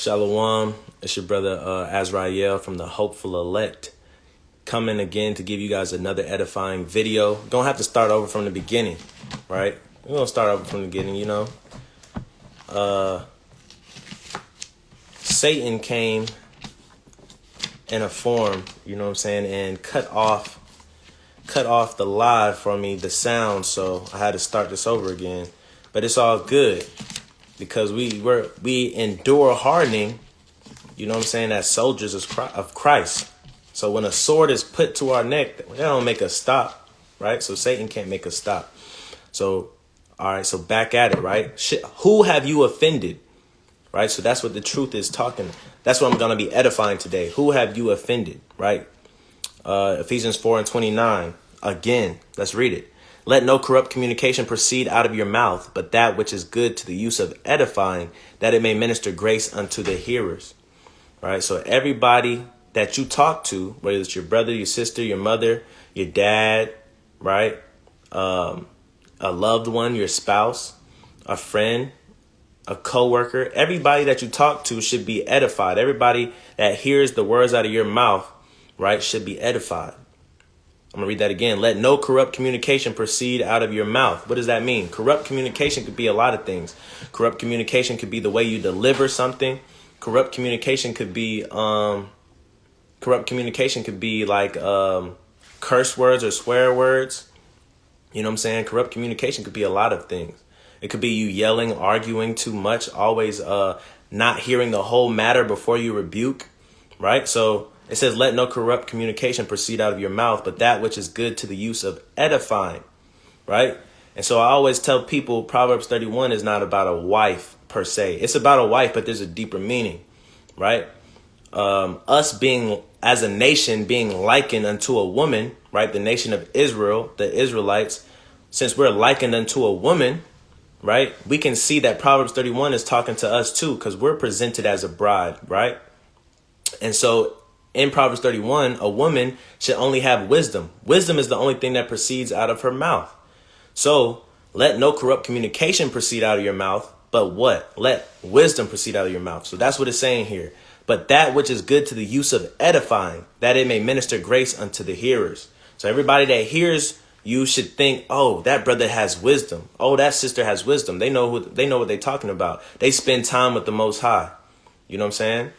Shalom, it's your brother Azrael from the Hopeful Elect, coming again to give you guys another edifying video. Don't have to start over from the beginning, right? We're going to start over from the beginning, Satan came in a form, and cut off the live from me, the sound, so I had to start this over again. But it's all good because we endure hardening, as soldiers of Christ. So when a sword is put to our neck, that don't make us stop, right? So Satan can't make us stop. So, all right, so back at it, right? Who have you offended, right? So that's what the truth is talking. That's what I'm going to be edifying today. Who have you offended, right? Ephesians 4:29. Again, let's read it. Let no corrupt communication proceed out of your mouth, but that which is good to the use of edifying, that it may minister grace unto the hearers. Right. So everybody that you talk to, whether it's your brother, your sister, your mother, your dad, right? A loved one, your spouse, a friend, a coworker, everybody that you talk to should be edified. Everybody that hears the words out of your mouth, right, should be edified. I'm going to read that again. Let no corrupt communication proceed out of your mouth. What does that mean? Corrupt communication could be a lot of things. Corrupt communication could be the way you deliver something. Corrupt communication could be like curse words or swear words. You know what I'm saying? Corrupt communication could be a lot of things. It could be you yelling, arguing too much, always not hearing the whole matter before you rebuke, right? So it says, let no corrupt communication proceed out of your mouth, but that which is good to the use of edifying, right? And so I always tell people Proverbs 31 is not about a wife per se. It's about a wife, but there's a deeper meaning, right? Us being, as a nation, being likened unto a woman, right? The nation of Israel, the Israelites, since we're likened unto a woman, right? We can see that Proverbs 31 is talking to us too, because we're presented as a bride, right? And so in Proverbs 31, a woman should only have wisdom. Wisdom is the only thing that proceeds out of her mouth. So let no corrupt communication proceed out of your mouth, but what? Let wisdom proceed out of your mouth. So that's what it's saying here. But that which is good to the use of edifying, that it may minister grace unto the hearers. So everybody that hears you should think, oh, that brother has wisdom. Oh, that sister has wisdom. They know what they're talking about. They spend time with the Most High. You know what I'm saying?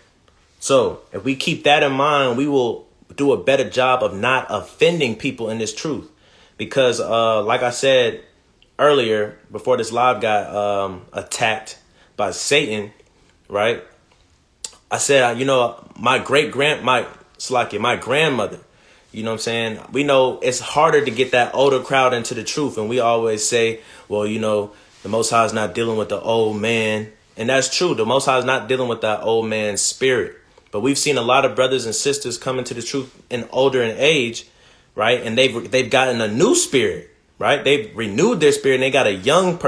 So if we keep that in mind, we will do a better job of not offending people in this truth. Because like I said earlier, before this live got attacked by Satan, right? I said, my grandmother, you know what I'm saying? We know it's harder to get that older crowd into the truth. And we always say, well, the Most High is not dealing with the old man. And that's true. The Most High is not dealing with that old man's spirit. But we've seen a lot of brothers and sisters come into the truth older in age, right? And they've gotten a new spirit, right? They've renewed their spirit and they got a young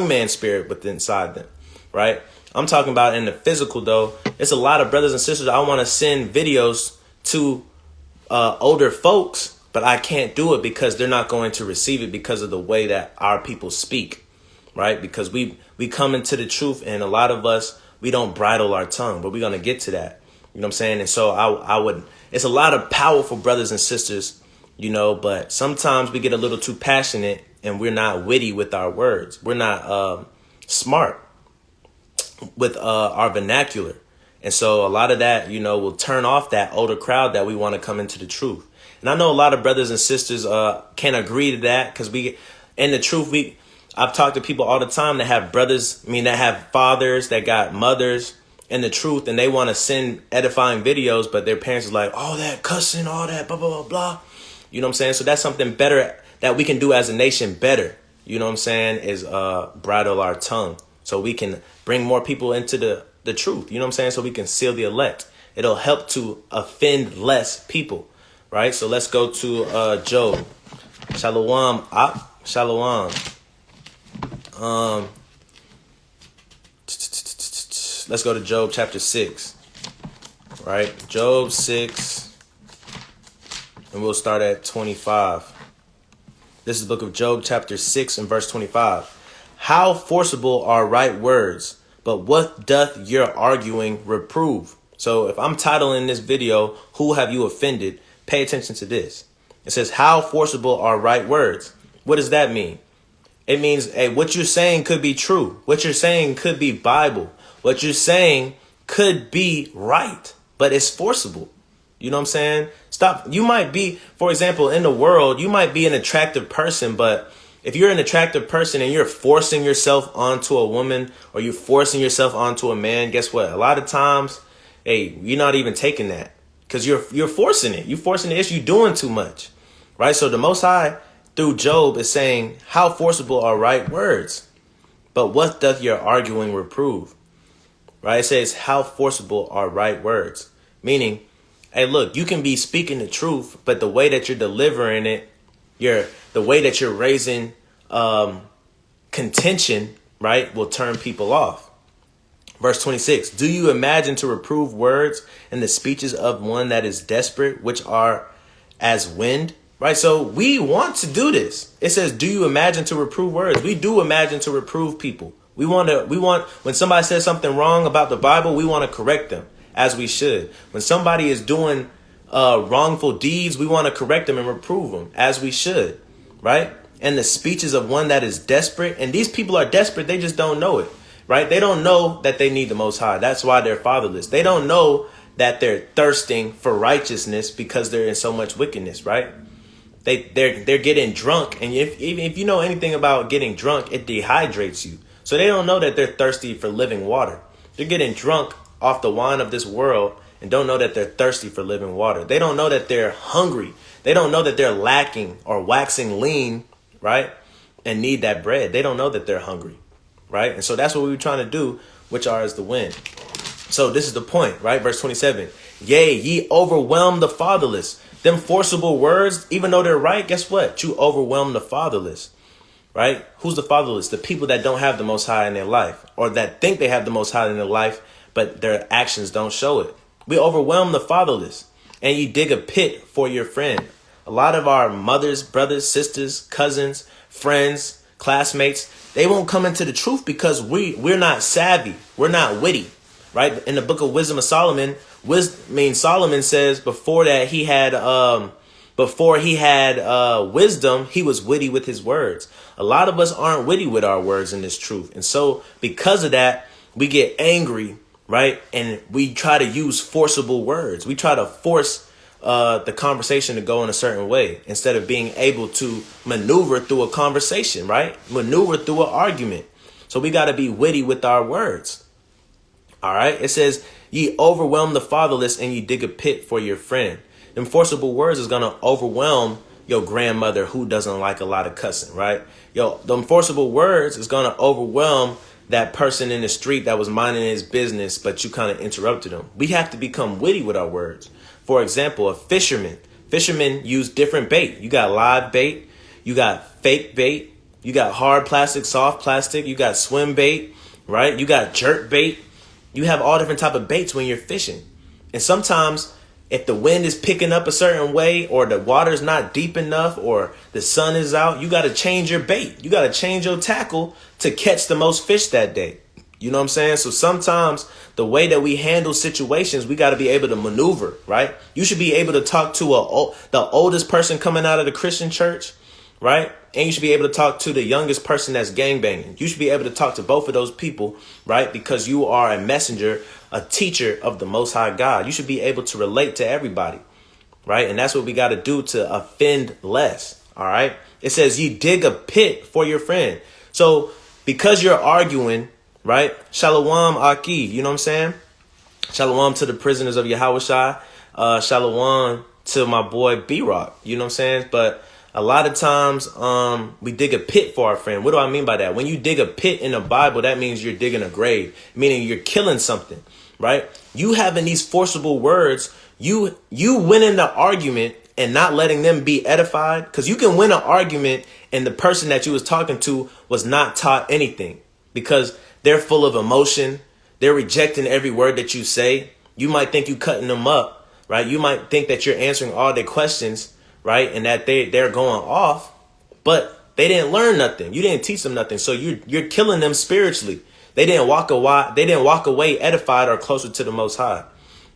man's spirit within inside them, right? I'm talking about in the physical, though. It's a lot of brothers and sisters. I want to send videos to older folks, but I can't do it because they're not going to receive it because of the way that our people speak, right? Because we come into the truth and a lot of us, we don't bridle our tongue, but we're going to get to that. You know what I'm saying? And so it's a lot of powerful brothers and sisters, but sometimes we get a little too passionate and we're not witty with our words. We're not smart with our vernacular. And so a lot of that, will turn off that older crowd that we want to come into the truth. And I know a lot of brothers and sisters can agree to that because in the truth, I've talked to people all the time that have that have fathers, that got mothers in the truth, and they want to send edifying videos, but their parents is like, all that cussing, all that, blah, blah, blah, blah. You know what I'm saying? So that's something better that we can do as a nation better. You know what I'm saying? Is bridle our tongue so we can bring more people into the truth. You know what I'm saying? So we can seal the elect. It'll help to offend less people, right? So let's go to Job. Shalom. Shalom. Let's go to Job chapter 6, right? Job 6, and we'll start at 25. This is the book of Job chapter 6 and verse 25. How forcible are right words, But what doth your arguing reprove? So if I'm titling this video, who have you offended? Pay attention to this. It says, how forcible are right words? What does that mean? It means, hey, what you're saying could be true. What you're saying could be Bible. What you're saying could be right, but it's forcible. You know what I'm saying? Stop. You might be, for example, in the world, you might be an attractive person, but if you're an attractive person and you're forcing yourself onto a woman or you're forcing yourself onto a man, guess what? A lot of times, hey, you're not even taking that because you're forcing it. You're forcing the issue. You're doing too much, right? So the Most High through Job is saying, how forcible are right words? But what doth your arguing reprove? Right? It says, how forcible are right words? Meaning, hey, look, you can be speaking the truth, but the way that you're delivering it, the way that you're raising contention, right, will turn people off. Verse 26, do you imagine to reprove words in the speeches of one that is desperate, which are as wind? Right. So we want to do this. It says, do you imagine to reprove words? We do imagine to reprove people. We want when somebody says something wrong about the Bible, we want to correct them as we should. When somebody is doing wrongful deeds, we want to correct them and reprove them as we should. Right. And the speeches of one that is desperate. And these people are desperate. They just don't know it. Right. They don't know that they need the Most High. That's why they're fatherless. They don't know that they're thirsting for righteousness because they're in so much wickedness. Right. They're getting drunk. And if you know anything about getting drunk, it dehydrates you. So they don't know that they're thirsty for living water. They're getting drunk off the wine of this world and don't know that they're thirsty for living water. They don't know that they're hungry. They don't know that they're lacking or waxing lean, right? And need that bread. They don't know that they're hungry, right? And so that's what we were trying to do, which are as the wind. So this is the point, right? Verse 27. Yea, ye overwhelm the fatherless. Them forcible words, even though they're right, guess what? You overwhelm the fatherless, right? Who's the fatherless? The people that don't have the Most High in their life, or that think they have the Most High in their life, but their actions don't show it. We overwhelm the fatherless, and you dig a pit for your friend. A lot of our mothers, brothers, sisters, cousins, friends, classmates, they won't come into the truth because we're not savvy. We're not witty, right? In the book of Wisdom of Solomon, Solomon says before he had wisdom, he was witty with his words. A lot of us aren't witty with our words in this truth. And so because of that, we get angry, right? And we try to use forcible words. We try to force the conversation to go in a certain way instead of being able to maneuver through a conversation, right? Maneuver through an argument. So we got to be witty with our words. All right. It says, ye overwhelm the fatherless and ye dig a pit for your friend. Them forcible words is going to overwhelm your grandmother who doesn't like a lot of cussing, right? Them forcible words is going to overwhelm that person in the street that was minding his business, but you kind of interrupted him. We have to become witty with our words. For example, a fisherman. Fishermen use different bait. You got live bait. You got fake bait. You got hard plastic, soft plastic. You got swim bait, right? You got jerk bait. You have all different type of baits when you're fishing. And sometimes if the wind is picking up a certain way or the water's not deep enough or the sun is out, you got to change your bait. You got to change your tackle to catch the most fish that day. You know what I'm saying? So sometimes the way that we handle situations, we got to be able to maneuver, right? You should be able to talk to the oldest person coming out of the Christian church, right? And you should be able to talk to the youngest person that's gangbanging. You should be able to talk to both of those people, right? Because you are a messenger, a teacher of the Most High God. You should be able to relate to everybody, right? And that's what we got to do to offend less, all right? It says, ye dig a pit for your friend. So because you're arguing, right? Shalom Aki, you know what I'm saying? Shalom to the prisoners of Yahushua. Shalom to my boy B-Rock, you know what I'm saying? But a lot of times we dig a pit for our friend. What do I mean by that? When you dig a pit in the Bible, that means you're digging a grave, meaning you're killing something, right? You having these forcible words, you winning the argument and not letting them be edified, because you can win an argument and the person that you was talking to was not taught anything because they're full of emotion. They're rejecting every word that you say. You might think you cutting them up, right? You might think that you're answering all their questions, right? And that they're going off, but they didn't learn nothing. You didn't teach them nothing. So you're killing them spiritually. They didn't walk away edified or closer to the Most High.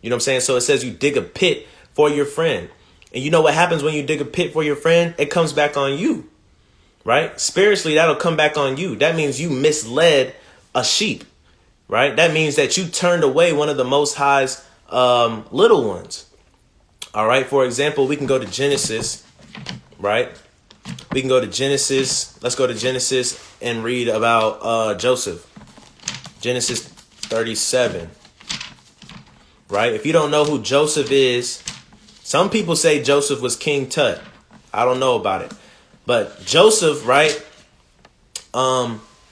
You know what I'm saying? So it says you dig a pit for your friend. And you know what happens when you dig a pit for your friend? It comes back on you, right? Spiritually, that'll come back on you. That means you misled a sheep, right? That means that you turned away one of the Most High's little ones. All right. For example, we can go to Genesis, right? We can go to Genesis. Let's go to Genesis and read about Joseph. Genesis 37, right? If you don't know who Joseph is, some people say Joseph was King Tut. I don't know about it. But Joseph, right?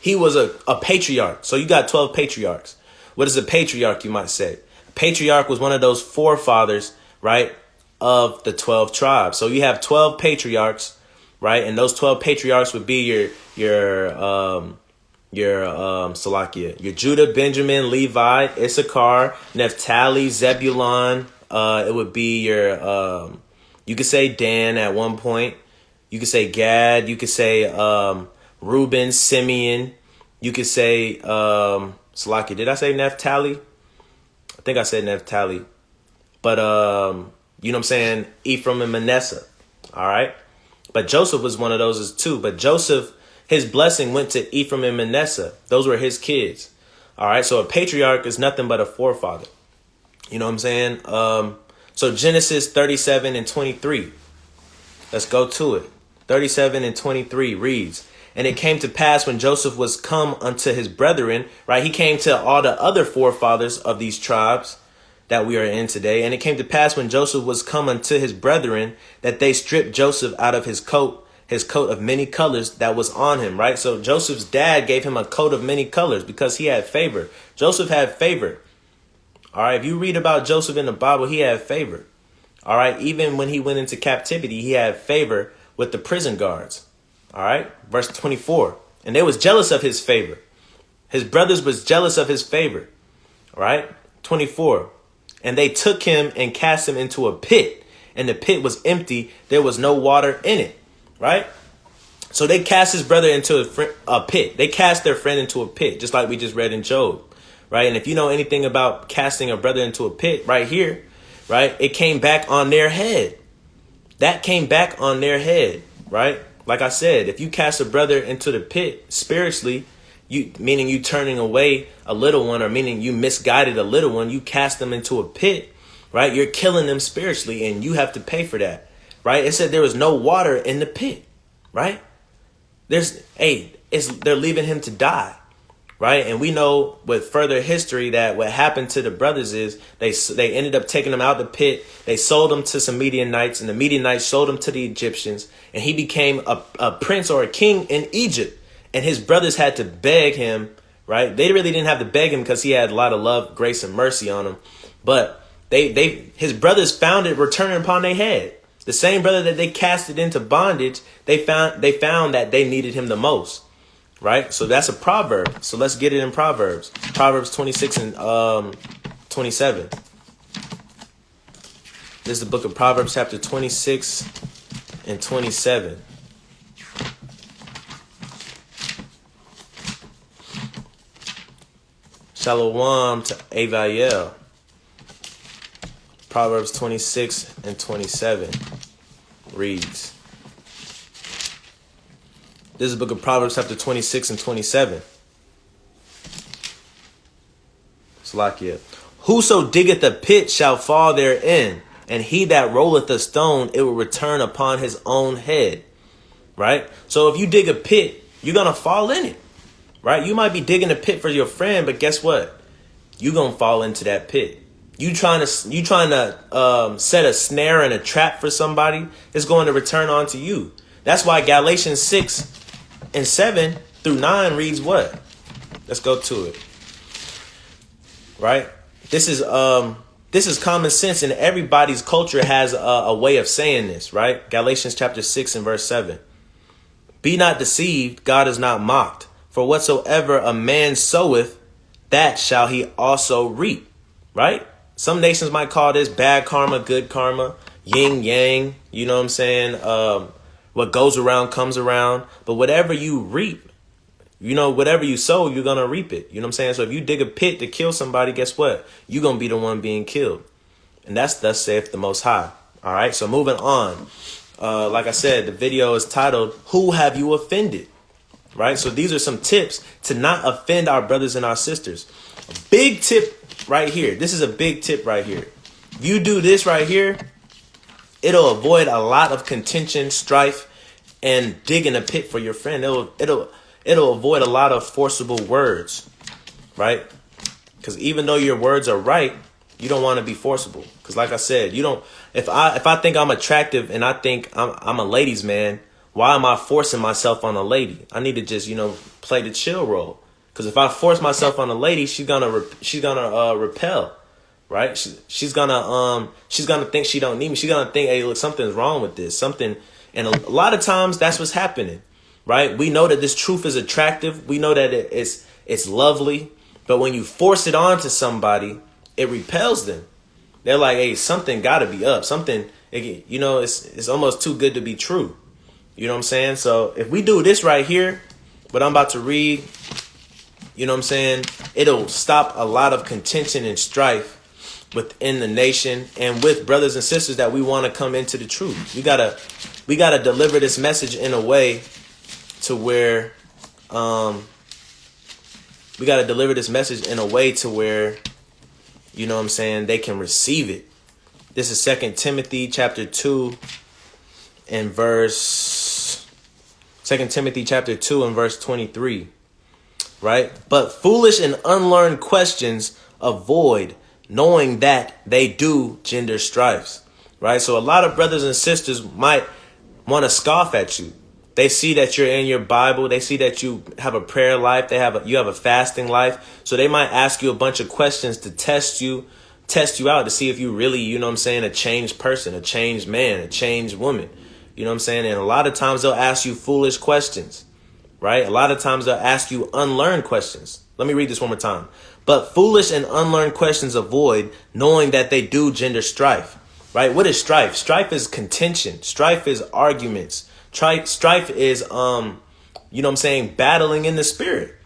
He was a patriarch. So you got 12 patriarchs. What is a patriarch, you might say? A patriarch was one of those forefathers, right, of the 12 tribes. So you have 12 patriarchs, right? And those 12 patriarchs would be your Salakia, your Judah, Benjamin, Levi, Issachar, Naphtali, Zebulun. It would be your, you could say Dan at one point. You could say Gad. You could say Reuben, Simeon. You could say Salakia. Did I say Naphtali? I think I said Naphtali. But you know what I'm saying? Ephraim and Manasseh. All right. But Joseph was one of those as too. But Joseph, his blessing went to Ephraim and Manasseh. Those were his kids. All right. So a patriarch is nothing but a forefather. You know what I'm saying? So Genesis 37 and 23. Let's go to it. 37 and 23 reads, and it came to pass when Joseph was come unto his brethren, right? He came to all the other forefathers of these tribes that we are in today. And it came to pass when Joseph was come unto his brethren that they stripped Joseph out of his coat of many colors that was on him, right? So Joseph's dad gave him a coat of many colors because he had favor. Joseph had favor. All right. If you read about Joseph in the Bible, he had favor. All right. Even when he went into captivity, he had favor with the prison guards. All right. Verse 24. And they was jealous of his favor. His brothers was jealous of his favor. All right. 24. And they took him and cast him into a pit, and the pit was empty. There was no water in it. Right. So they cast his brother into a pit. They cast their friend into a pit, just like we just read in Job. Right. And if you know anything about casting a brother into a pit right here, right, it came back on their head. That came back on their head. Right. Like I said, if you cast a brother into the pit spiritually, meaning you turning away a little one, or meaning you misguided a little one, you cast them into a pit. Right. You're killing them spiritually, and you have to pay for that. Right. It said there was no water in the pit. Right. They're leaving him to die. Right. And we know with further history that what happened to the brothers is they ended up taking him out the pit. They sold him to some Midianites, and the Midianites sold him to the Egyptians. And he became a prince or a king in Egypt. And his brothers had to beg him. Right. They really didn't have to beg him because he had a lot of love, grace and mercy on him. But his brothers found it returning upon their head. The same brother that they casted into bondage, they found that they needed him the most. Right. So that's a proverb. So let's get it in Proverbs. Proverbs 26 and 27. This is the book of Proverbs, chapter 26 and 27. Shalom to Avael. Proverbs 26 and 27 reads. This is the book of Proverbs, chapter 26 and 27. Salakia. Whoso diggeth a pit shall fall therein, and he that rolleth a stone, it will return upon his own head. Right? So if you dig a pit, you're going to fall in it. Right? You might be digging a pit for your friend, but guess what? You're going to fall into that pit. You trying to set a snare and a trap for somebody, it's going to return onto you. That's why Galatians 6 and 7 through 9 reads what? Let's go to it. Right? This is common sense, and everybody's culture has a way of saying this, right? Galatians chapter 6 and verse 7. Be not deceived, God is not mocked. For whatsoever a man soweth, that shall he also reap. Right? Some nations might call this bad karma, good karma, yin yang. You know what I'm saying? What goes around comes around. But whatever you reap, You know, whatever you sow, you're going to reap it. You know what I'm saying? So if you dig a pit to kill somebody, guess what? You're going to be the one being killed. And that's thus saith the Most High. All right. So moving on. Like I said, the video is titled, Who Have You Offended? Right. So these are some tips to not offend our brothers and our sisters. A big tip right here. This is a big tip right here. If you do this right here, it'll avoid a lot of contention, strife, and digging a pit for your friend. It'll avoid a lot of forcible words, right? Because even though your words are right, you don't want to be forcible. Because like I said, you don't. If I think I'm attractive and I think I'm a ladies' man, why am I forcing myself on a lady? I need to just play the chill role. Because if I force myself on a lady, she's gonna repel, right? She's gonna think she don't need me. She's gonna think, hey, look, something's wrong with this. And a lot of times that's what's happening. Right? We know that this truth is attractive. We know that it's lovely. But when you force it onto somebody, it repels them. They're like, hey, something got to be up. Something, it's almost too good to be true. You know what I'm saying? So if we do this right here, what I'm about to read, you know what I'm saying? It'll stop a lot of contention and strife within the nation and with brothers and sisters that we want to come into the truth. We gotta deliver this message in a way to where you know what I'm saying, they can receive it. This is 2 Timothy chapter 2 and verse 23, right? But foolish and unlearned questions avoid, knowing that they do gender strifes, right? So a lot of brothers and sisters might want to scoff at you. They see that you're in your Bible. They see that you have a prayer life. You have a fasting life. So they might ask you a bunch of questions to test you out to see if you really, you know what I'm saying, a changed person, a changed man, a changed woman. You know what I'm saying? And a lot of times they'll ask you foolish questions, right? A lot of times they'll ask you unlearned questions. Let me read this one more time. But foolish and unlearned questions avoid, knowing that they do gender strife, right? What is strife? Strife is contention. Strife is arguments. Strife is, you know what I'm saying, battling in the spirit.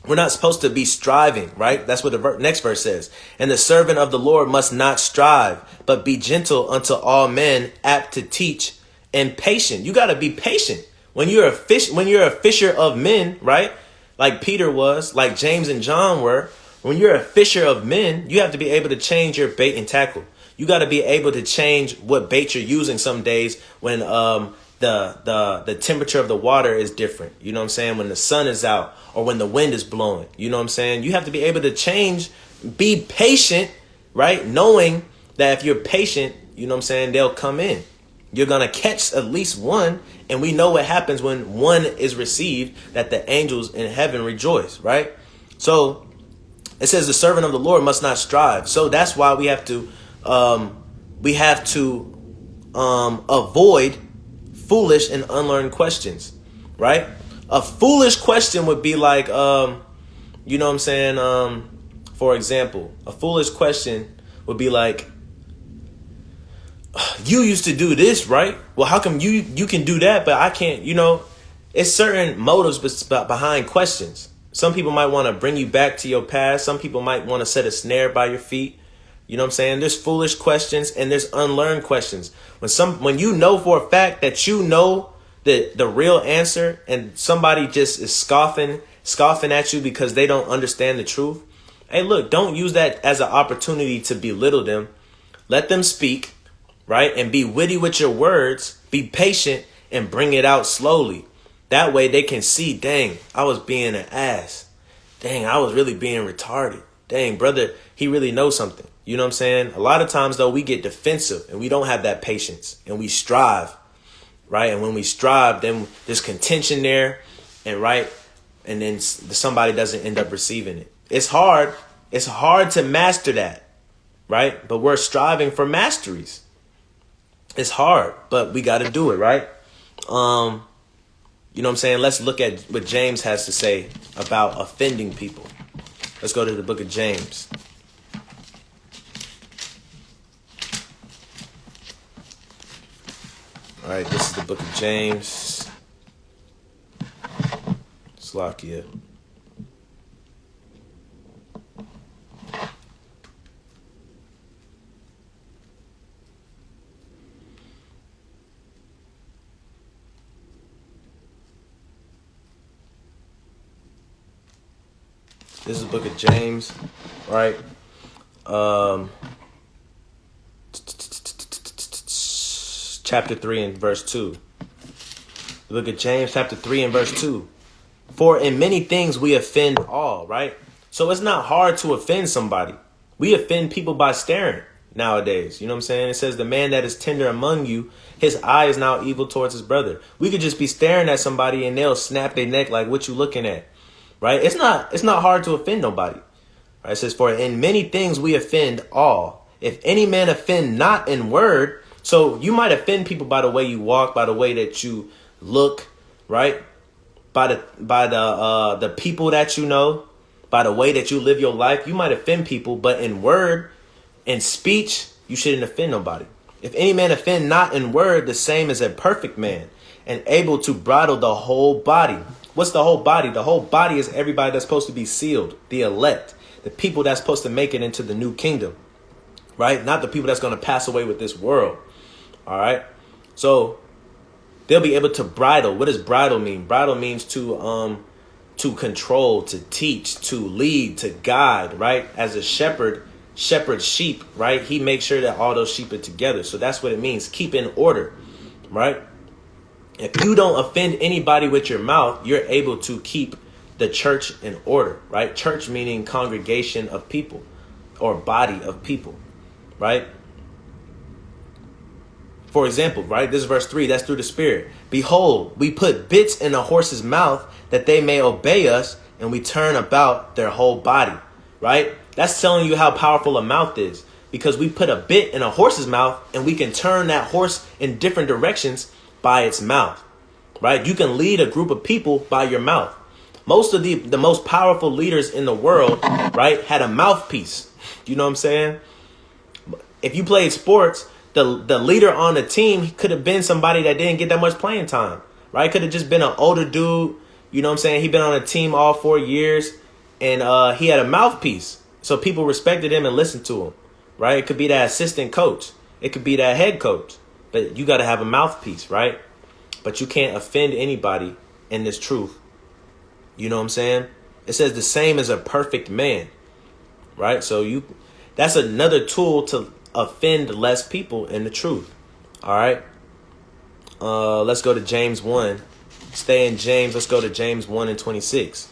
We're not supposed to be striving, right? That's what the next verse says. And the servant of the Lord must not strive, but be gentle unto all men, apt to teach, and patient. You got to be patient. When you're a fisher of men, right? Like Peter was, like James and John were. When you're a fisher of men, you have to be able to change your bait and tackle. You got to be able to change what bait you're using some days when the temperature of the water is different. You know what I'm saying? When the sun is out or when the wind is blowing. You know what I'm saying? You have to be able to change, be patient, right? Knowing that if you're patient, you know what I'm saying, they'll come in. You're going to catch at least one. And we know what happens when one is received, that the angels in heaven rejoice, right? So it says the servant of the Lord must not strive. So that's why we have to avoid foolish and unlearned questions, right? A foolish question would be like, you know what I'm saying? For example, a foolish question would be like, you used to do this, right? Well, how come you can do that, but I can't? You know, it's certain motives behind questions. Some people might want to bring you back to your past. Some people might want to set a snare by your feet. You know what I'm saying? There's foolish questions and there's unlearned questions. When you know for a fact that you know the real answer and somebody just is scoffing at you because they don't understand the truth. Hey, look, don't use that as an opportunity to belittle them. Let them speak, right? And be witty with your words. Be patient and bring it out slowly. That way they can see, dang, I was being an ass. Dang, I was really being retarded. Dang, brother, he really knows something. You know what I'm saying? A lot of times, though, we get defensive and we don't have that patience and we strive, right? And when we strive, then there's contention there and right. And then somebody doesn't end up receiving it. It's hard. It's hard to master that, right? But we're striving for masteries. It's hard, but we got to do it, right? You know what I'm saying? Let's look at what James has to say about offending people. Let's go to the book of James. All right, this is the book of James. Let's Slakia. This is the book of James, right? Chapter 3 and verse 2. Look at James chapter 3 and verse 2. For in many things we offend all, right? So it's not hard to offend somebody. We offend people by staring nowadays. You know what I'm saying? It says the man that is tender among you, his eye is now evil towards his brother. We could just be staring at somebody and they'll snap their neck like, what you looking at? Right? It's not hard to offend nobody. Right? It says, for in many things we offend all. If any man offend not in word, so you might offend people by the way you walk, by the way that you look, right? By the people that you know, by the way that you live your life, you might offend people, but in word, in speech, you shouldn't offend nobody. If any man offend not in word, the same as a perfect man, and able to bridle the whole body. What's the whole body? The whole body is everybody that's supposed to be sealed, the elect, the people that's supposed to make it into the new kingdom, right? Not the people that's going to pass away with this world. All right. So they'll be able to bridle. What does bridle mean? Bridle means to control, to teach, to lead, to guide, right? As a shepherd sheep, right? He makes sure that all those sheep are together. So that's what it means. Keep in order, right? If you don't offend anybody with your mouth, you're able to keep the church in order, right? Church meaning congregation of people or body of people, right? For example, right? This is verse 3. That's through the Spirit. Behold, we put bits in a horse's mouth that they may obey us, and we turn about their whole body, right? That's telling you how powerful a mouth is, because we put a bit in a horse's mouth and we can turn that horse in different directions by its mouth, right? You can lead a group of people by your mouth. Most of the most powerful leaders in the world, right, had a mouthpiece. You know what I'm saying? If you played sports, the leader on the team could have been somebody that didn't get that much playing time, right? Could have just been an older dude. You know what I'm saying? He'd been on a team all 4 years, and he had a mouthpiece. So people respected him and listened to him, right? It could be that assistant coach. It could be that head coach. But you got to have a mouthpiece, right? But you can't offend anybody in this truth. You know what I'm saying? It says the same as a perfect man, right? So that's another tool to offend less people in the truth. All right. Let's go to James 1. Stay in James. Let's go to James 1 and 26.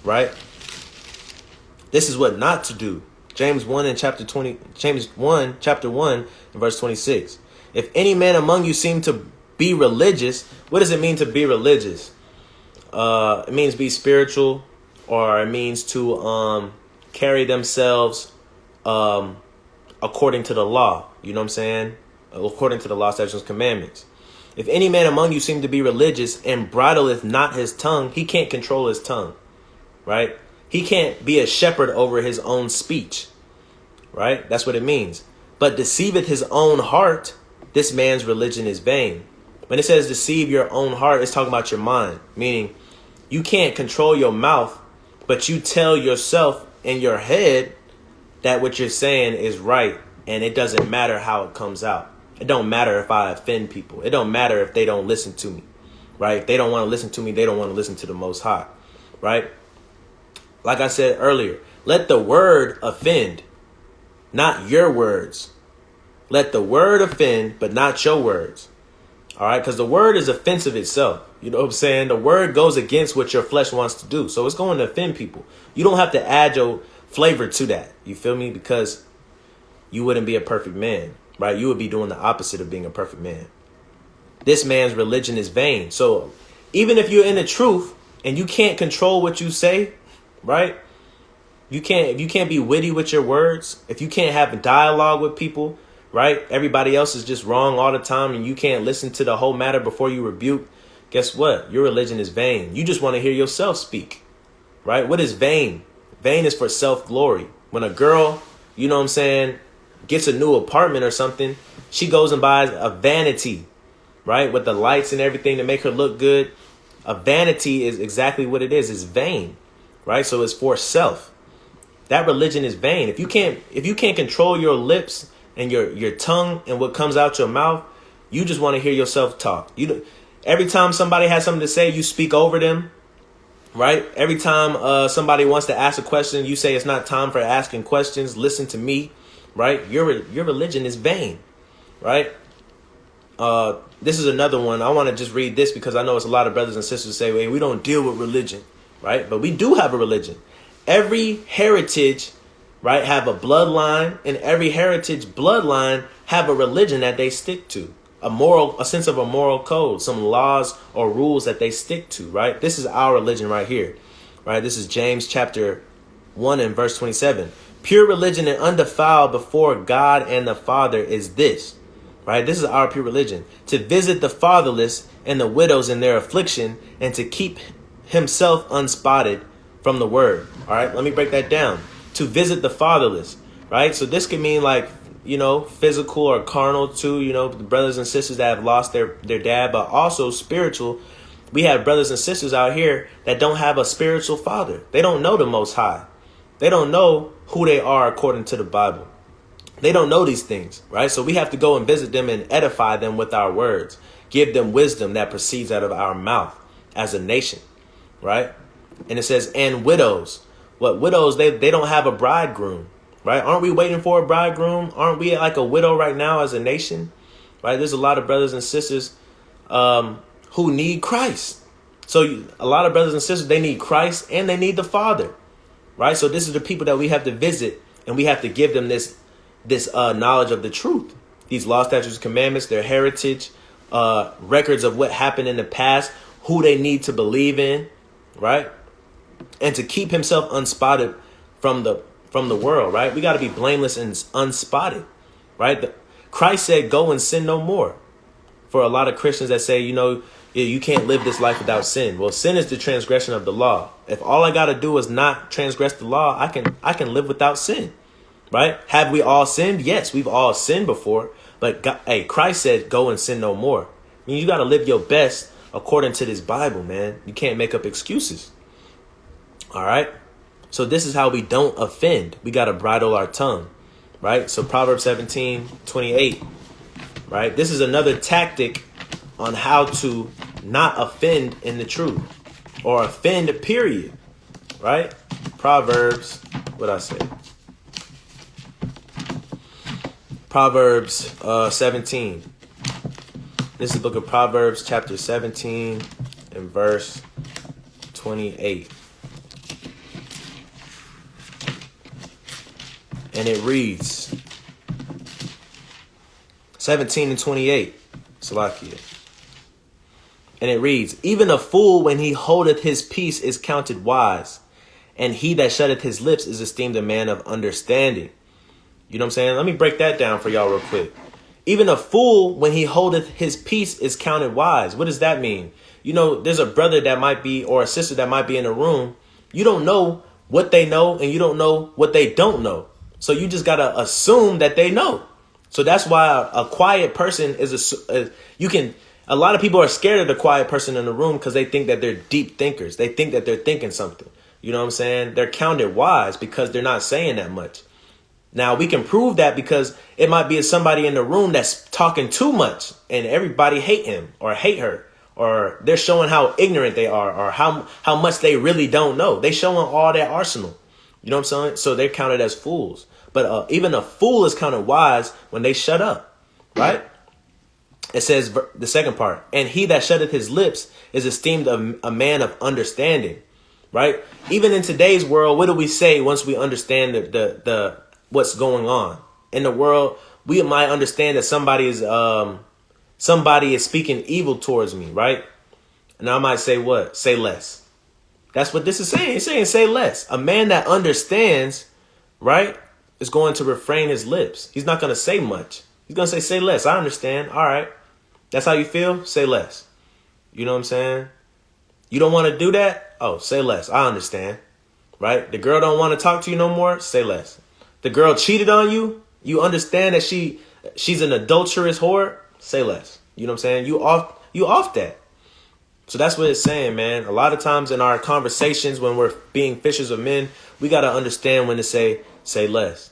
Right. This is what not to do. James 1 and chapter 1 and verse 26. If any man among you seem to be religious, what does it mean to be religious? It means be spiritual, or it means to carry themselves according to the law. You know what I'm saying? According to the law, statutes, commandments. If any man among you seem to be religious and bridleth not his tongue, he can't control his tongue, right? He can't be a shepherd over his own speech, right? That's what it means. But deceiveth his own heart, this man's religion is vain. When it says deceive your own heart, it's talking about your mind, meaning you can't control your mouth, but you tell yourself in your head that what you're saying is right, and it doesn't matter how it comes out. It don't matter if I offend people. It don't matter if they don't listen to me, right? If they don't want to listen to me, they don't want to listen to the Most High, right? Like I said earlier, let the word offend, not your words. Let the word offend, but not your words. All right, because the word is offensive itself. You know what I'm saying? The word goes against what your flesh wants to do. So it's going to offend people. You don't have to add your flavor to that. You feel me? Because you wouldn't be a perfect man, right? You would be doing the opposite of being a perfect man. This man's religion is vain. So even if you're in the truth and you can't control what you say, right? If you can't be witty with your words, if you can't have a dialogue with people, right? Everybody else is just wrong all the time and you can't listen to the whole matter before you rebuke. Guess what? Your religion is vain. You just want to hear yourself speak, right? What is vain? Vain is for self-glory. When a girl, you know what I'm saying, gets a new apartment or something, she goes and buys a vanity, right? With the lights and everything to make her look good. A vanity is exactly what it is. It's vain, right? So it's for self. That religion is vain. If you can't control your lips and your tongue and what comes out your mouth, you just want to hear yourself talk. Every time somebody has something to say, you speak over them, right? Every time somebody wants to ask a question, you say it's not time for asking questions. Listen to me, right? Your religion is vain, right? This is another one. I want to just read this because I know it's a lot of brothers and sisters say, "Hey, we don't deal with religion," right? But we do have a religion. Every heritage, right, have a bloodline, and every heritage bloodline have a religion that they stick to, a sense of a moral code, some laws or rules that they stick to, right? This is our religion right here, right? This is James chapter 1 and verse 27. Pure religion and undefiled before God and the Father is this, right? This is our pure religion: to visit the fatherless and the widows in their affliction, and to keep himself unspotted from the word. All right, let me break that down. To visit the fatherless, right? So this could mean like, physical or carnal too, the brothers and sisters that have lost their dad, but also spiritual. We have brothers and sisters out here that don't have a spiritual father. They don't know the Most High. They don't know who they are according to the Bible. They don't know these things, right? So we have to go and visit them and edify them with our words, give them wisdom that proceeds out of our mouth as a nation, right? And it says, and widows. What widows? They don't have a bridegroom, right? Aren't we waiting for a bridegroom? Aren't we like a widow right now as a nation, right? There's a lot of brothers and sisters who need Christ. So a lot of brothers and sisters, they need Christ and they need the Father, right? So this is the people that we have to visit, and we have to give them this knowledge of the truth, these law, statutes, commandments, their heritage, records of what happened in the past, who they need to believe in, right? And to keep himself unspotted from the world, right? We got to be blameless and unspotted, right? Christ said, go and sin no more. For a lot of Christians that say, you can't live this life without sin. Well, sin is the transgression of the law. If all I got to do is not transgress the law, I can live without sin, right? Have we all sinned? Yes, we've all sinned before. But Christ said, go and sin no more. I mean, you got to live your best according to this Bible, man. You can't make up excuses. All right. So this is how we don't offend. We got to bridle our tongue, right? So Proverbs 17:28, right? This is another tactic on how to not offend in the truth, or offend, period, right? Proverbs, what I say? Proverbs 17. This is the book of Proverbs, chapter 17 and verse 28. And it reads, 17 and 28, Salakia. And it reads, even a fool when he holdeth his peace is counted wise, and he that shutteth his lips is esteemed a man of understanding. You know what I'm saying? Let me break that down for y'all real quick. Even a fool when he holdeth his peace is counted wise. What does that mean? There's a brother that might be, or a sister that might be in a room. You don't know what they know, and you don't know what they don't know. So you just got to assume that they know. So that's why a quiet person is a lot of people are scared of the quiet person in the room because they think that they're deep thinkers. They think that they're thinking something. You know what I'm saying? They're counted wise because they're not saying that much. Now, we can prove that because it might be somebody in the room that's talking too much and everybody hate him or hate her, or they're showing how ignorant they are, or how much they really don't know. They showing all their arsenal. You know what I'm saying? So they're counted as fools. But even a fool is counted wise when they shut up, right? It says the second part, and he that shutteth his lips is esteemed a man of understanding, right? Even in today's world, what do we say once we understand the what's going on in the world? We might understand that somebody is speaking evil towards me, right? And I might say what? Say less. That's what this is saying. It's saying say less. A man that understands, right, is going to refrain his lips. He's not going to say much. He's going to say less. I understand. All right. That's how you feel? Say less. You know what I'm saying? You don't want to do that? Oh, say less. I understand. Right? The girl don't want to talk to you no more? Say less. The girl cheated on you? You understand that she's an adulterous whore? Say less. You know what I'm saying? You off that. So that's what it's saying, man. A lot of times in our conversations when we're being fishers of men, we got to understand when to say less.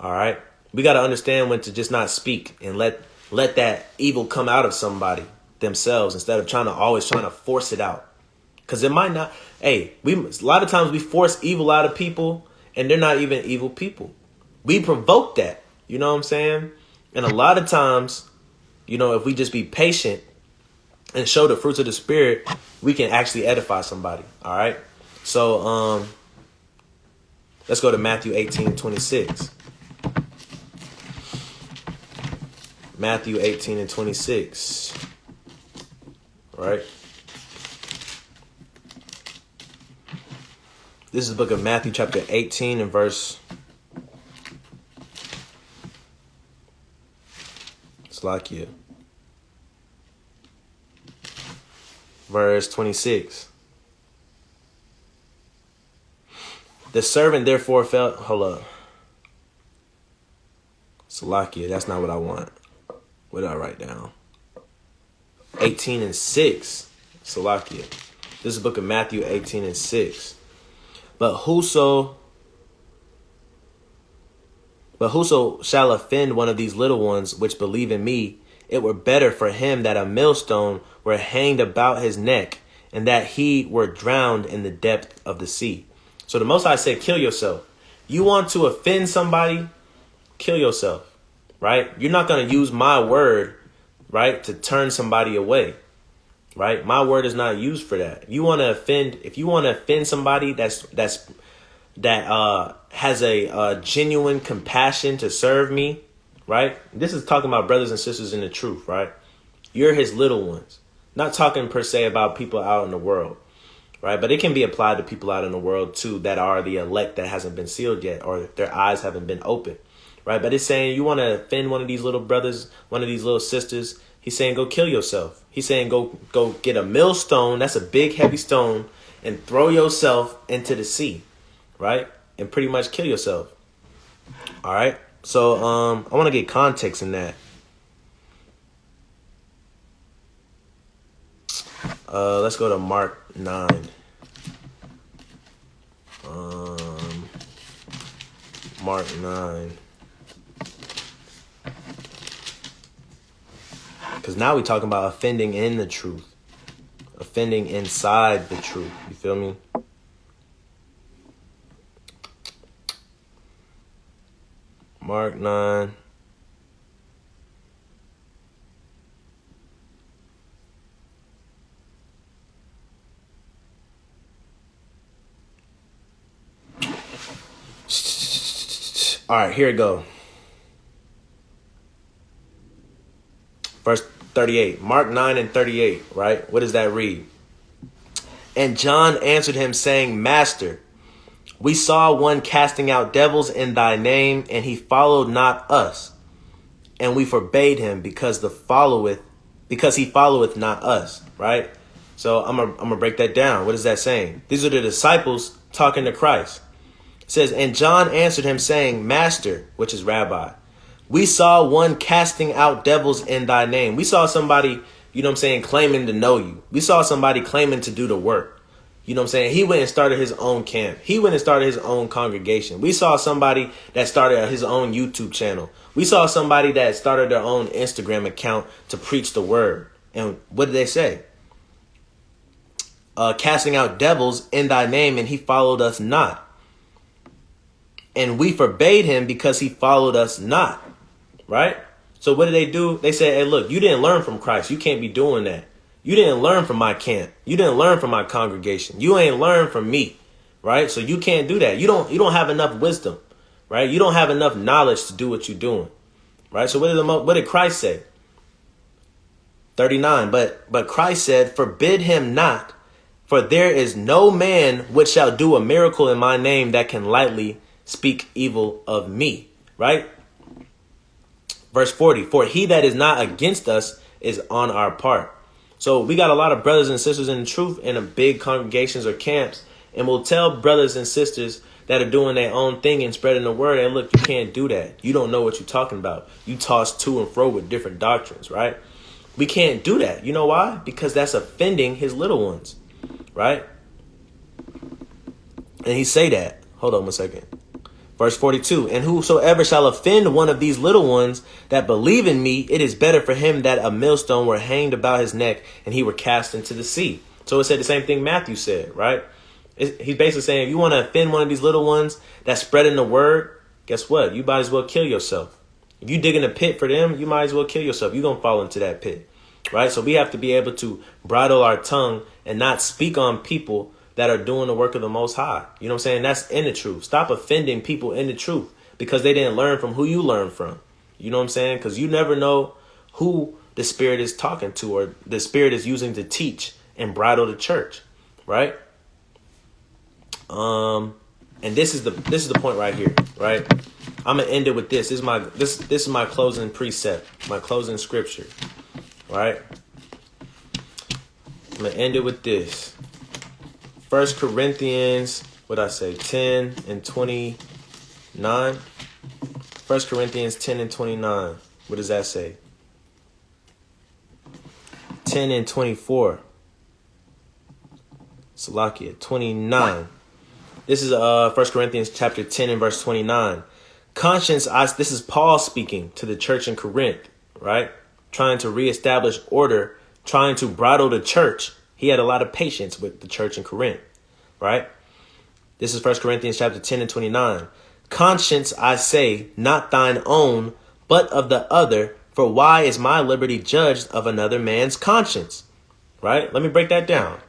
All right. We got to understand when to just not speak and let that evil come out of somebody themselves instead of always trying to force it out. Because it might not. Hey, a lot of times we force evil out of people and they're not even evil people. We provoke that. You know what I'm saying? And a lot of times, if we just be patient and show the fruits of the Spirit, we can actually edify somebody. All right. So let's go to Matthew 18:26. Matthew 18:26. Right. This is the book of Matthew chapter 18 and verse. Slakia. Verse 26. The servant therefore felt. Hold up. Salakia, that's not what I want. What did I write down? 18:6. Salakia. This is the book of Matthew 18:6. But whoso shall offend one of these little ones which believe in me, it were better for him that a millstone were hanged about his neck, and that he were drowned in the depth of the sea. So the Most High said, kill yourself. You want to offend somebody? Kill yourself, right? You're not going to use my word, right, to turn somebody away, right? My word is not used for that. If you want to offend somebody that has a genuine compassion to serve me, right? This is talking about brothers and sisters in the truth, right? You're his little ones. Not talking per se about people out in the world, right? But it can be applied to people out in the world too that are the elect that hasn't been sealed yet, or their eyes haven't been opened, right? But it's saying you want to offend one of these little brothers, one of these little sisters. He's saying go kill yourself. He's saying go get a millstone. That's a big heavy stone, and throw yourself into the sea, right? And pretty much kill yourself. All right. So I want to get context in that. Let's go to Mark 9. Mark 9. Because now we're talking about offending in the truth. Offending inside the truth. You feel me? Mark 9. All right, here we go. Verse 38. Mark 9 and 38, right? What does that read? And John answered him, saying, Master, we saw one casting out devils in thy name, and he followed not us. And we forbade him because he followeth not us, right? So I'm gonna break that down. What is that saying? These are the disciples talking to Christ. It says, and John answered him, saying, Master, which is Rabbi, we saw one casting out devils in thy name. We saw somebody, claiming to know you. We saw somebody claiming to do the work. You know what I'm saying? He went and started his own camp. He went and started his own congregation. We saw somebody that started his own YouTube channel. We saw somebody that started their own Instagram account to preach the word. And what did they say? Casting out devils in thy name, and he followed us not. And we forbade him because he followed us not. Right? So what did they do? They said, hey, look, you didn't learn from Christ. You can't be doing that. You didn't learn from my camp. You didn't learn from my congregation. You ain't learned from me. Right? So you can't do that. You don't have enough wisdom. Right? You don't have enough knowledge to do what you're doing. Right? So what did Christ say? 39. But Christ said, forbid him not, for there is no man which shall do a miracle in my name that can lightly speak evil of me. Right? Verse 40, for he that is not against us is on our part. So we got a lot of brothers and sisters in the truth in a big congregations or camps, and we'll tell brothers and sisters that are doing their own thing and spreading the word, and look, you can't do that. You don't know what you're talking about. You toss to and fro with different doctrines, right? We can't do that. You know why? Because that's offending his little ones, right? And he say that. Hold on 1 second. Verse 42, and whosoever shall offend one of these little ones that believe in me, it is better for him that a millstone were hanged about his neck and he were cast into the sea. So it said the same thing Matthew said, right? He's basically saying, if you want to offend one of these little ones that's spreading the word, guess what? You might as well kill yourself. If you dig in a pit for them, you might as well kill yourself. You're going to fall into that pit, right? So we have to be able to bridle our tongue and not speak on people that are doing the work of the Most High. You know what I'm saying? That's in the truth. Stop offending people in the truth because they didn't learn from who you learned from. You know what I'm saying? Because you never know who the Spirit is talking to or the Spirit is using to teach and bridle the church, right? And this is the point right here, right? I'm gonna end it with this. This is my closing precept, my closing scripture, right? I'm gonna end it with this. 1 Corinthians, 10 and 29. 1 Corinthians 10 and 29. What does that say? 10 and 24. Salakia, 29. This is 1 Corinthians chapter 10 and verse 29. This is Paul speaking to the church in Corinth, right? Trying to reestablish order, trying to bridle the church. He had a lot of patience with the church in Corinth, right? This is 1 Corinthians chapter 10 and 29. Conscience, I say, not thine own, but of the other. For why is my liberty judged of another man's conscience? Right? Let me break that down.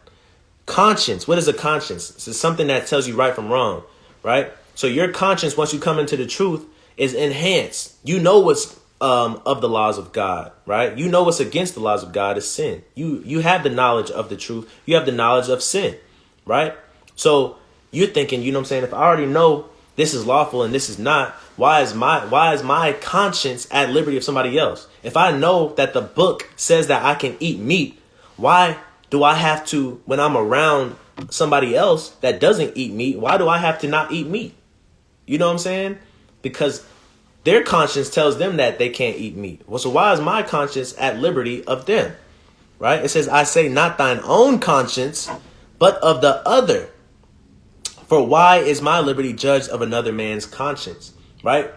Conscience. What is a conscience? It's something that tells you right from wrong, right? So your conscience, once you come into the truth, is enhanced. You know what's of the laws of God, right? You know what's against the laws of God is sin. You have the knowledge of the truth. You have the knowledge of sin, right? So you're thinking, you know what I'm saying? If I already know this is lawful and this is not, why is my conscience at liberty of somebody else? If I know that the book says that I can eat meat, why do I have to, when I'm around somebody else that doesn't eat meat, why do I have to not eat meat? You know what I'm saying? Because their conscience tells them that they can't eat meat. Well, so why is my conscience at liberty of them? Right? It says, I say not thine own conscience, but of the other. For why is my liberty judged of another man's conscience? Right?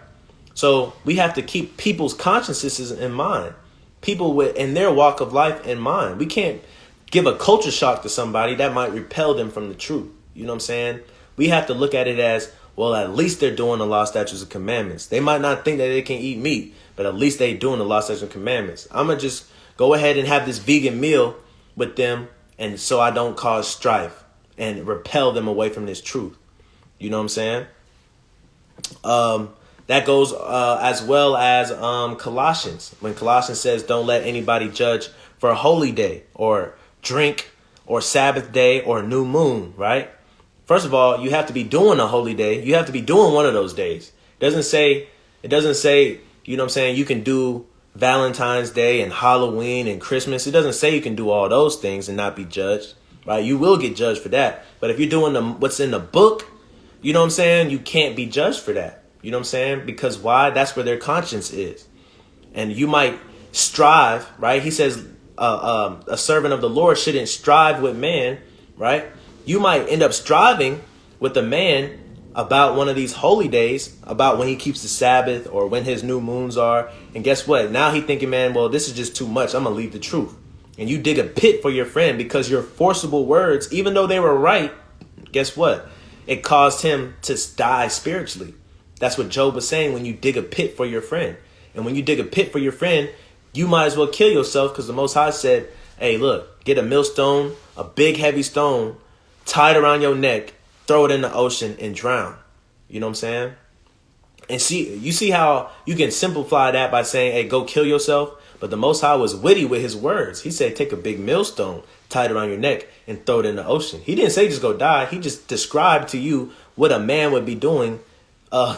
So we have to keep people's consciences in mind. People in their walk of life in mind. We can't give a culture shock to somebody that might repel them from the truth. You know what I'm saying? We have to look at it as, well, at least they're doing the law, statutes, and commandments. They might not think that they can eat meat, but at least they doing the law, statutes, and commandments. I'm going to just go ahead and have this vegan meal with them, and so I don't cause strife and repel them away from this truth. You know what I'm saying? That goes as well as Colossians. When Colossians says, don't let anybody judge for a holy day or drink or Sabbath day or new moon, right? First of all, you have to be doing a holy day. You have to be doing one of those days. It doesn't say, you know what I'm saying, you can do Valentine's Day and Halloween and Christmas. It doesn't say you can do all those things and not be judged, right? You will get judged for that. But if you're doing what's in the book, you know what I'm saying, you can't be judged for that. You know what I'm saying? Because why? That's where their conscience is. And you might strive, right? He says a servant of the Lord shouldn't strive with man, right? You might end up striving with a man about one of these holy days, about when he keeps the Sabbath or when his new moons are. And guess what? Now he thinking, man, well, this is just too much. I'm going to leave the truth. And you dig a pit for your friend because your forcible words, even though they were right, guess what? It caused him to die spiritually. That's what Job was saying when you dig a pit for your friend. And when you dig a pit for your friend, you might as well kill yourself because the Most High said, hey, look, get a millstone, a big heavy stone, tie it around your neck, throw it in the ocean and drown. You know what I'm saying? And you see how you can simplify that by saying, hey, go kill yourself. But the Most High was witty with his words. He said, take a big millstone, tie it around your neck and throw it in the ocean. He didn't say just go die. He just described to you what a man would be doing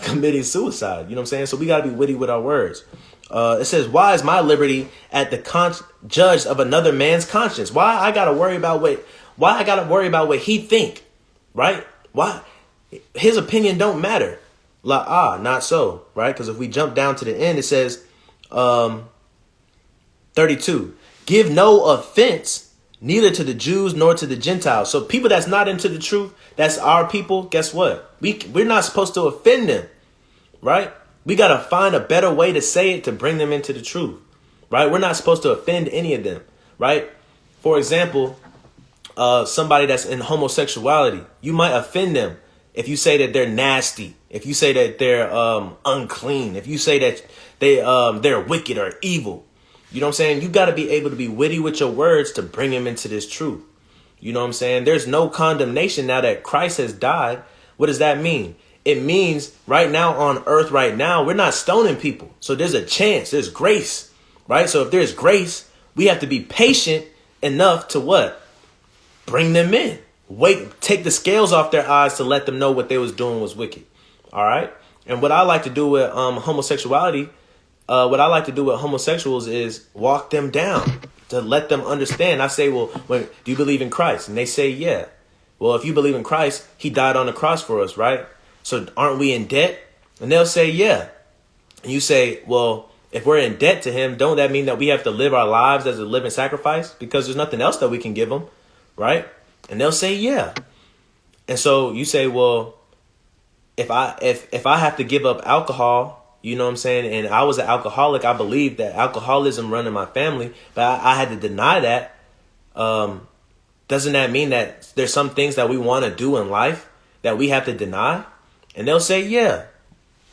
committing suicide. You know what I'm saying? So we got to be witty with our words. It says, why is my liberty at the judge of another man's conscience? Why I got to worry about what he think, right? Why? His opinion don't matter. Not so, right? Because if we jump down to the end, it says 32. Give no offense, neither to the Jews nor to the Gentiles. So people that's not into the truth, that's our people. Guess what? We're not supposed to offend them, right? We got to find a better way to say it to bring them into the truth, right? We're not supposed to offend any of them, right? For example, somebody that's in homosexuality, you might offend them if you say that they're nasty, if you say that they're unclean, if you say that they're wicked or evil. You know what I'm saying? You got to be able to be witty with your words to bring him into this truth. You know what I'm saying? There's no condemnation now that Christ has died. What does that mean? It means right now on earth, right now, we're not stoning people. So there's a chance, there's grace, right? So if there's grace, we have to be patient enough to what? Bring them in. Wait, take the scales off their eyes to let them know what they was doing was wicked. All right. And what I like to do with homosexuality, what I like to do with homosexuals is walk them down to let them understand. I say, well, do you believe in Christ? And they say, yeah. Well, if you believe in Christ, he died on the cross for us, right? So aren't we in debt? And they'll say, yeah. And you say, well, if we're in debt to him, don't that mean that we have to live our lives as a living sacrifice? Because there's nothing else that we can give him, right? And they'll say, yeah. And so you say, well, if I have to give up alcohol, you know what I'm saying? And I was an alcoholic. I believe that alcoholism run in my family, but I had to deny that. Doesn't that mean that there's some things that we want to do in life that we have to deny? And they'll say, yeah.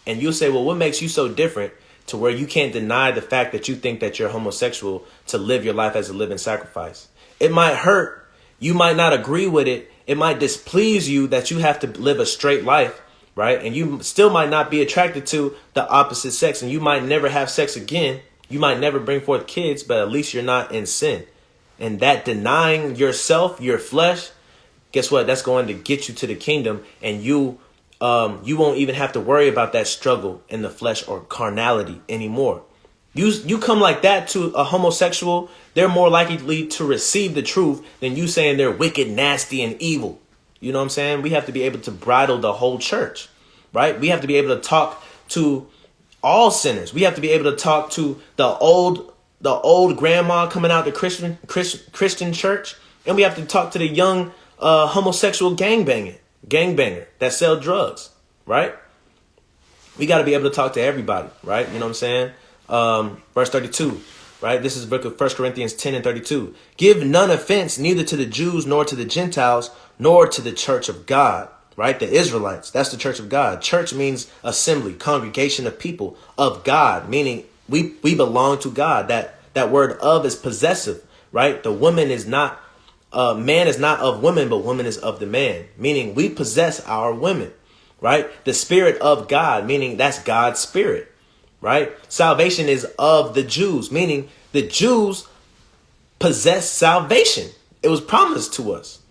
And you'll say, well, what makes you so different to where you can't deny the fact that you think that you're homosexual to live your life as a living sacrifice? It might hurt. You might not agree with it. It might displease you that you have to live a straight life, right? And you still might not be attracted to the opposite sex, and you might never have sex again. You might never bring forth kids, but at least you're not in sin. And that denying yourself, your flesh, guess what? That's going to get you to the kingdom, and you won't even have to worry about that struggle in the flesh or carnality anymore. You come like that to a homosexual, they're more likely to receive the truth than you saying they're wicked, nasty, and evil. You know what I'm saying? We have to be able to bridle the whole church, right? We have to be able to talk to all sinners. We have to be able to talk to the old grandma coming out the Christian church, and we have to talk to the young homosexual gangbanger that sell drugs, right? We got to be able to talk to everybody, right? You know what I'm saying? Verse 32, right? This is the book of 1 Corinthians 10 and 32. Give none offense, neither to the Jews, nor to the Gentiles, nor to the church of God, right? The Israelites, that's the church of God. Church means assembly, congregation of people of God, meaning we belong to God. That word of is possessive, right? The woman is not, man is not of woman, but woman is of the man, meaning we possess our women, right? The spirit of God, meaning that's God's spirit. Right? Salvation is of the Jews, meaning the Jews possess salvation. It was promised to us.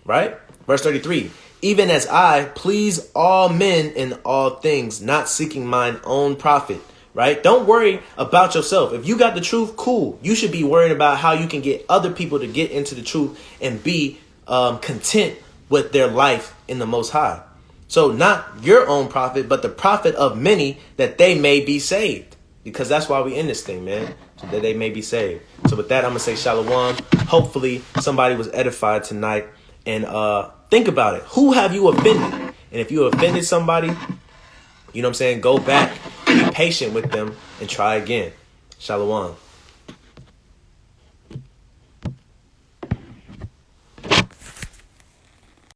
Right? Verse 33. Even as I please all men in all things, not seeking mine own profit. Right? Don't worry about yourself. If you got the truth, cool. You should be worrying about how you can get other people to get into the truth and be content with their life in the Most High. So not your own profit, but the profit of many, that they may be saved. Because that's why we in this thing, man. So that they may be saved. So with that, I'm going to say shalom. Hopefully somebody was edified tonight. And think about it. Who have you offended? And if you offended somebody, you know what I'm saying, go back, be patient with them, and try again. Shalom.